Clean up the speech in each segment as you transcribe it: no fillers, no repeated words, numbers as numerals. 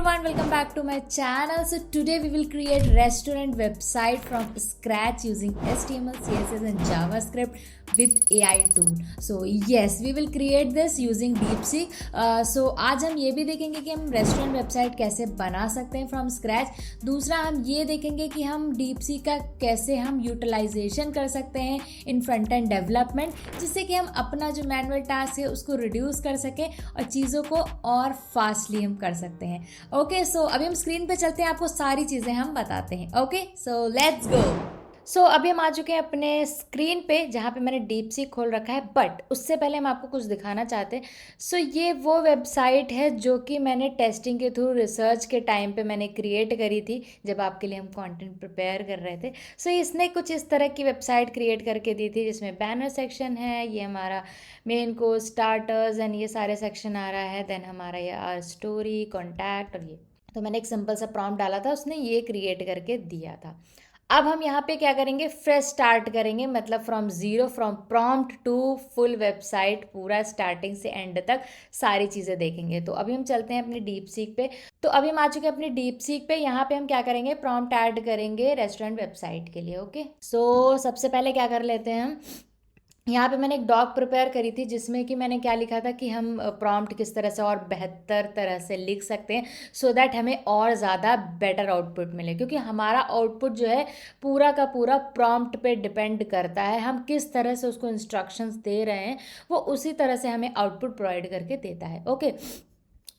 everyone, welcome back to my channel. So today we will create restaurant website from scratch using HTML, CSS and JavaScript with AI tool. So yes, we will create this using DeepSeek. So आज हम ये भी देखेंगे कि हम restaurant website कैसे बना सकते हैं फ्रॉम स्क्रैच. दूसरा हम ये देखेंगे कि हम DeepSeek का कैसे हम यूटिलाइजेशन कर सकते हैं इन फ्रंट एंड डेवलपमेंट, जिससे कि हम अपना जो मैनुअल टास्क है उसको रिड्यूस कर सकें और चीज़ों को और फास्टली हम कर सकते हैं. ओके, सो अभी हम स्क्रीन पे चलते हैं, आपको सारी चीज़ें हम बताते हैं. Okay, so let's go. सो अभी हम आ चुके हैं अपने स्क्रीन पे जहाँ पे मैंने DeepSeek खोल रखा है, बट उससे पहले हम आपको कुछ दिखाना चाहते हैं. सो ये वो वेबसाइट है जो कि मैंने टेस्टिंग के थ्रू रिसर्च के टाइम पे मैंने क्रिएट करी थी, जब आपके लिए हम कंटेंट प्रिपेयर कर रहे थे. सो इसने कुछ इस तरह की वेबसाइट क्रिएट करके दी थी, जिसमें बैनर सेक्शन है, ये हमारा मेन कोर्स, स्टार्टर्स एंड ये सारे सेक्शन आ रहा है. देन हमारा ये स्टोरी, कॉन्टैक्ट और ये. तो मैंने एक सिंपल सा प्रॉम्प्ट डाला था, उसने ये क्रिएट करके दिया था. अब हम यहाँ पे क्या करेंगे, फ्रेश स्टार्ट करेंगे, मतलब from zero, from prompt to full website, पूरा स्टार्टिंग से एंड तक सारी चीज़ें देखेंगे. तो अभी हम चलते हैं अपने DeepSeek पे. तो अभी हम आ चुके हैं अपने DeepSeek पे. यहाँ पे हम क्या करेंगे, प्रॉम्प्ट ऐड करेंगे रेस्टोरेंट वेबसाइट के लिए. ओके, सो सबसे पहले क्या कर लेते हैं हम, यहाँ पे मैंने एक डॉक प्रिपेयर करी थी, जिसमें कि मैंने क्या लिखा था कि हम प्रॉम्प्ट किस तरह से और बेहतर तरह से लिख सकते हैं, सो दैट हमें और ज़्यादा बेटर आउटपुट मिले. क्योंकि हमारा आउटपुट जो है पूरा का पूरा प्रॉम्प्ट पे डिपेंड करता है. हम किस तरह से उसको इंस्ट्रक्शंस दे रहे हैं, वो उसी तरह से हमें आउटपुट प्रोवाइड करके देता है. ओके,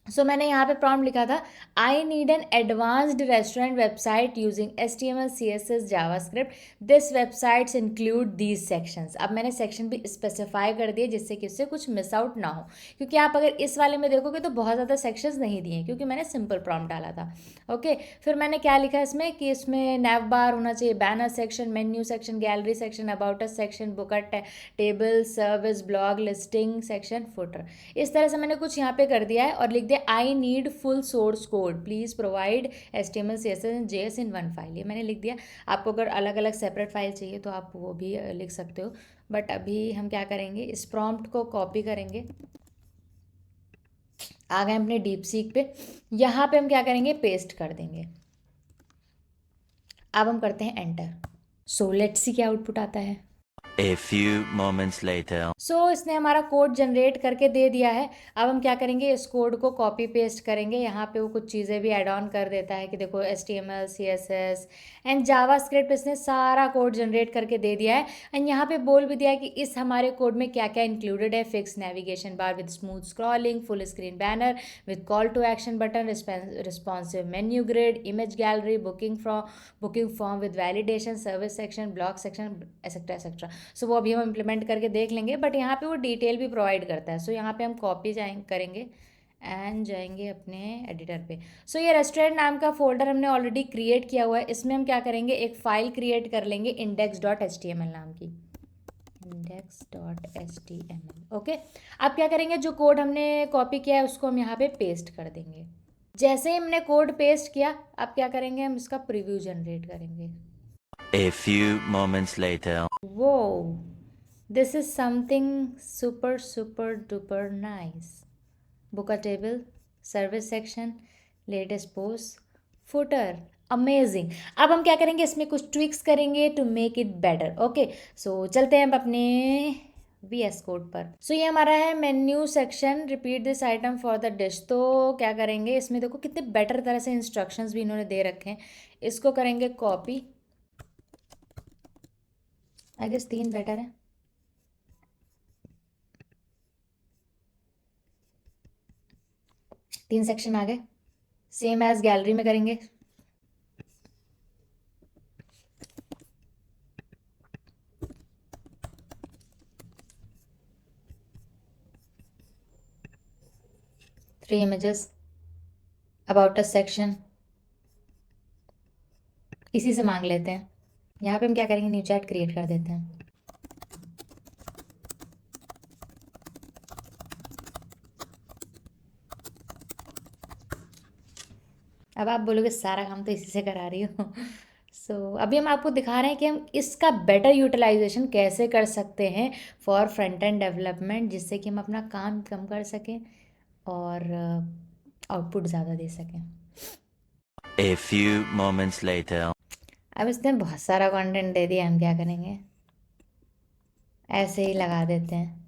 सो मैंने यहाँ पे प्रॉम्प्ट लिखा था, I need an advanced restaurant website using HTML, CSS, JavaScript. This websites include these sections. अब मैंने सेक्शन भी स्पेसिफाई कर दिए, जिससे कि उससे कुछ मिस आउट ना हो. क्योंकि आप अगर इस वाले में देखोगे तो बहुत ज़्यादा सेक्शंस नहीं दिए हैं, क्योंकि मैंने सिंपल प्रॉम्प्ट डाला था. ओके, फिर मैंने क्या लिखा इसमें कि इसमें नैव बार होना चाहिए, banner section, menu section, gallery section, about us section, book table, service, blog, listing section, footer. इस तरह से मैंने कुछ यहाँ पे कर दिया है और लिख दिया, I need full source code, please provide HTML, CSS and JS in one file. ये मैंने लिख दिया. आपको अगर अलग अलग सेपरेट फाइल चाहिए तो आप वो भी लिख सकते हो. बट अभी हम क्या करेंगे, इस प्रॉम्प्ट को कॉपी करेंगे. आ गए अपने DeepSeek पे. यहाँ पे हम क्या करेंगे, पेस्ट कर देंगे. अब हम करते हैं एंटर. सो लेट्स सी क्या आउटपुट आता है. A few moments later. सो इसने हमारा कोड जनरेट करके दे दिया है. अब हम क्या करेंगे, इस कोड को कॉपी पेस्ट करेंगे. यहाँ पे वो कुछ चीज़ें भी ऐड ऑन कर देता है कि देखो HTML, CSS एंड जावास्क्रिप्ट इसने सारा कोड जनरेट करके दे दिया है. एंड यहाँ पे बोल भी दिया है कि इस हमारे कोड में क्या क्या इंक्लूडेड है. Fix navigation bar with smooth scrolling, full screen banner with call to action button, responsive menu grid, image gallery, booking form with validation, service section, blog section, etcetera etcetera. So वो अभी हम implement करके देख लेंगे, but यहाँ पे वो detail भी प्रोवाइड करता है. सो यहाँ पे हम कॉपी करेंगे एंड जाएंगे अपने एडिटर पे. सो ये रेस्टोरेंट नाम का फोल्डर हमने ऑलरेडी क्रिएट किया हुआ है. इसमें हम क्या करेंगे, एक फाइल क्रिएट कर लेंगे index.html नाम की, index.html. ओके, अब क्या करेंगे, जो कोड हमने कॉपी किया है उसको हम यहाँ पे पेस्ट कर देंगे. जैसे ही हमने कोड पेस्ट किया, अब क्या करेंगे, हम इसका प्रीव्यू जनरेट करेंगे. A few moments later. Whoa, this is something super duper nice. Book a table, service section, latest post, footer. Amazing. अब हम क्या करेंगे, इसमें कुछ ट्विक्स करेंगे to make it better. Okay, so चलते हैं अब अपने VS कोड पर. सो ये हमारा है menu section, repeat this item for the dish. तो क्या करेंगे, इसमें देखो कितने बेटर तरह से इंस्ट्रक्शंस भी इन्होंने दे रखे हैं. इसको करेंगे कॉपी. आई गेस 3 बेटर है. तीन सेक्शन आ गए. सेम एज गैलरी में करेंगे. Three images, about a section, इसी से मांग लेते हैं. यहाँ पे हम क्या करेंगे, न्यू चैट क्रिएट कर देते हैं. अब आप बोलोगे सारा काम तो इसी से करा रही हो. सो अभी हम आपको दिखा रहे हैं कि हम इसका बेटर यूटिलाइजेशन कैसे कर सकते हैं फॉर फ्रंट एंड डेवलपमेंट, जिससे कि हम अपना काम कम कर सकें और आउटपुट ज़्यादा दे सकें। A few moments later. अब इसने बहुत सारा कंटेंट दे दिया, हम क्या करेंगे, ऐसे ही लगा देते हैं।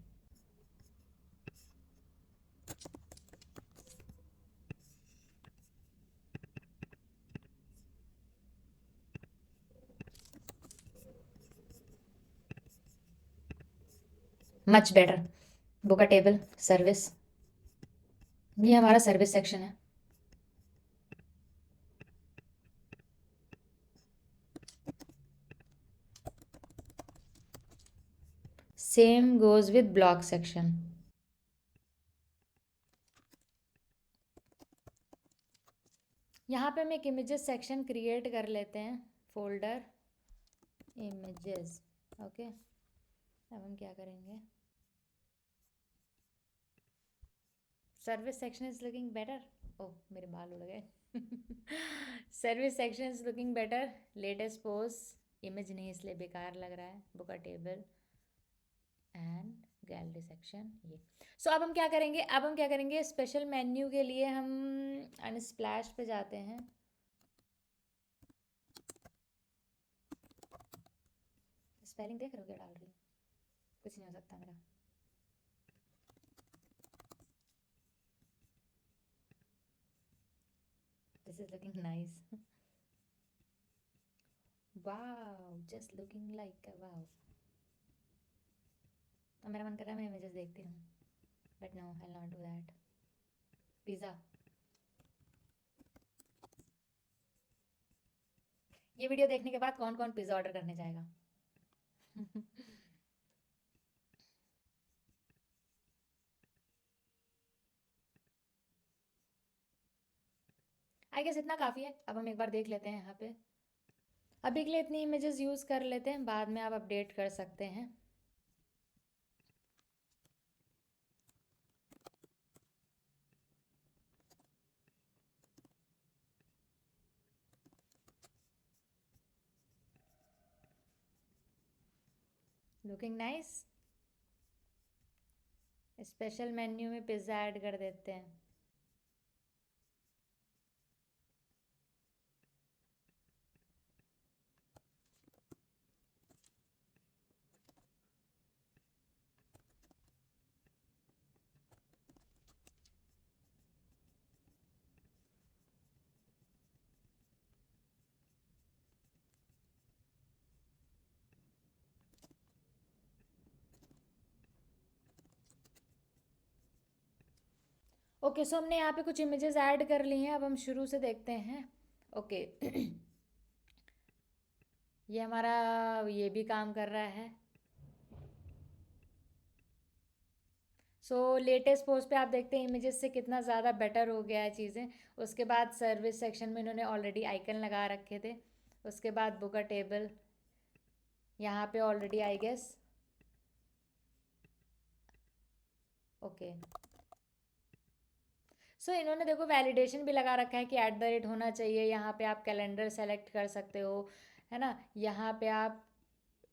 Much better. Book a table service, ये हमारा सर्विस सेक्शन है। Same goes with blog section. यहाँ पे हम एक इमेजेस सेक्शन क्रिएट कर लेते हैं, फोल्डर इमेजेस। ओके, अब हम क्या करेंगे, service section is looking better. Oh, मेरे बाल उड़ गए। Service section is looking better. Latest post image नहीं इसलिए बेकार लग रहा है। Book a table and gallery section ये। सो अब हम क्या करेंगे, अब हम क्या करेंगे, स्पेशल मेन्यू के लिए हम अनस्प्लैश पे जाते हैं। स्पेलिंग देख रहे हो क्या डाल रही हूँ, कुछ नहीं हो सकता मेरा। This is looking nice. Wow, just looking like wow. अब मेरा मन कर रहा है मैं इमेजेस देखती हूँ, but no, I will not do that. Pizza, ये वीडियो देखने के बाद कौन कौन पिज़्ज़ा ऑर्डर करने जाएगा? आई गेस इतना काफ़ी है। अब हम एक बार देख लेते हैं यहाँ पे। अभी के लिए इतनी इमेजेस यूज़ कर लेते हैं, बाद में आप अपडेट कर सकते हैं। Looking nice. स्पेशल मेन्यू में पिज़्ज़ा ऐड कर देते हैं। ओके, सो हमने यहाँ पे कुछ इमेजेस ऐड कर ली हैं। अब हम शुरू से देखते हैं। ओके। ये हमारा ये भी काम कर रहा है। सो लेटेस्ट पोस्ट पे आप देखते हैं इमेजेस से कितना ज़्यादा बेटर हो गया है चीज़ें। उसके बाद सर्विस सेक्शन में इन्होंने ऑलरेडी आइकन लगा रखे थे। उसके बाद बुक अ टेबल, यहाँ पे ऑलरेडी आई गेस। ओके, सो इन्होंने देखो वैलिडेशन भी लगा रखा है कि @ होना चाहिए। यहाँ पे आप कैलेंडर सेलेक्ट कर सकते हो, है ना। यहाँ पे आप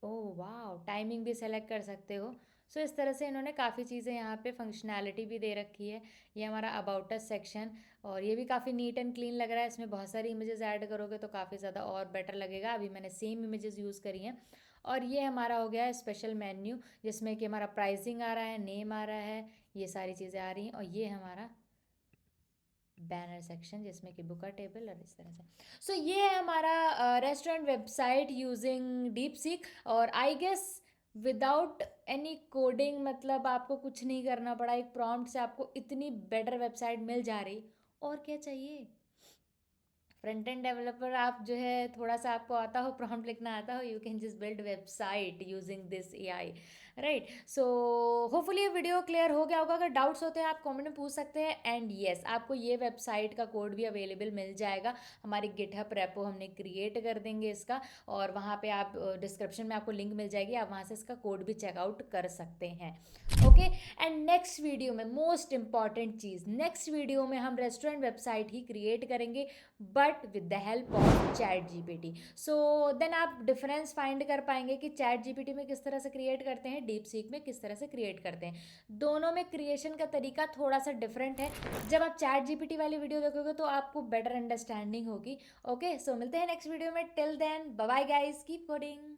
ओह वाह, टाइमिंग भी सेलेक्ट कर सकते हो। सो इस तरह से इन्होंने काफ़ी चीज़ें यहाँ पे फंक्शनैलिटी भी दे रखी है। ये हमारा अबाउट अस सेक्शन, और ये भी काफ़ी नीट एंड क्लीन लग रहा है। इसमें बहुत सारी इमेजेस ऐड करोगे तो काफ़ी ज़्यादा और बेटर लगेगा। अभी मैंने सेम इमेजेस यूज़ करी हैं। और ये हमारा हो गया है स्पेशल मेन्यू, जिसमें कि हमारा प्राइसिंग आ रहा है, नेम आ रहा है, ये सारी चीज़ें आ रही हैं। और ये हमारा बैनर सेक्शन, जिसमें कि बुक अ टेबल और इस तरह से। सो ये है हमारा restaurant website using DeepSeek. और I guess without any coding, मतलब आपको कुछ नहीं करना पड़ा, एक प्रॉम्प्ट से आपको इतनी बेटर वेबसाइट मिल जा रही, और क्या चाहिए। फ्रंट एंड डेवलपर आप जो है, थोड़ा सा आपको आता हो, प्रॉम्प्ट लिखना आता हो, you can just build website using this AI, right. So hopefully ये वीडियो क्लियर हो गया होगा। अगर डाउट्स होते हैं आप कमेंट में पूछ सकते हैं। एंड येस, आपको ये वेबसाइट का कोड भी अवेलेबल मिल जाएगा। हमारी गिटहब रेपो हमने क्रिएट कर देंगे इसका, और वहाँ पे आप डिस्क्रिप्शन में आपको लिंक मिल जाएगी, आप वहाँ से इसका कोड भी चेकआउट कर सकते हैं। ओके, एंड नेक्स्ट वीडियो में मोस्ट इंपॉर्टेंट चीज़, नेक्स्ट वीडियो में हम रेस्टोरेंट वेबसाइट ही क्रिएट करेंगे, but with the help of chat GPT. So then आप डिफरेंस फाइंड कर पाएंगे कि चैट जीपीटी में किस तरह से क्रिएट करते हैं, डीप सीक में किस तरह से क्रिएट करते हैं। दोनों में क्रिएशन का तरीका थोड़ा सा डिफरेंट है। जब आप चैट जीपीटी वाली वीडियो देखोगे तो आपको बेटर अंडरस्टैंडिंग होगी। ओके, सो मिलते हैं नेक्स्ट वीडियो में। Till then bye bye guys, keep coding.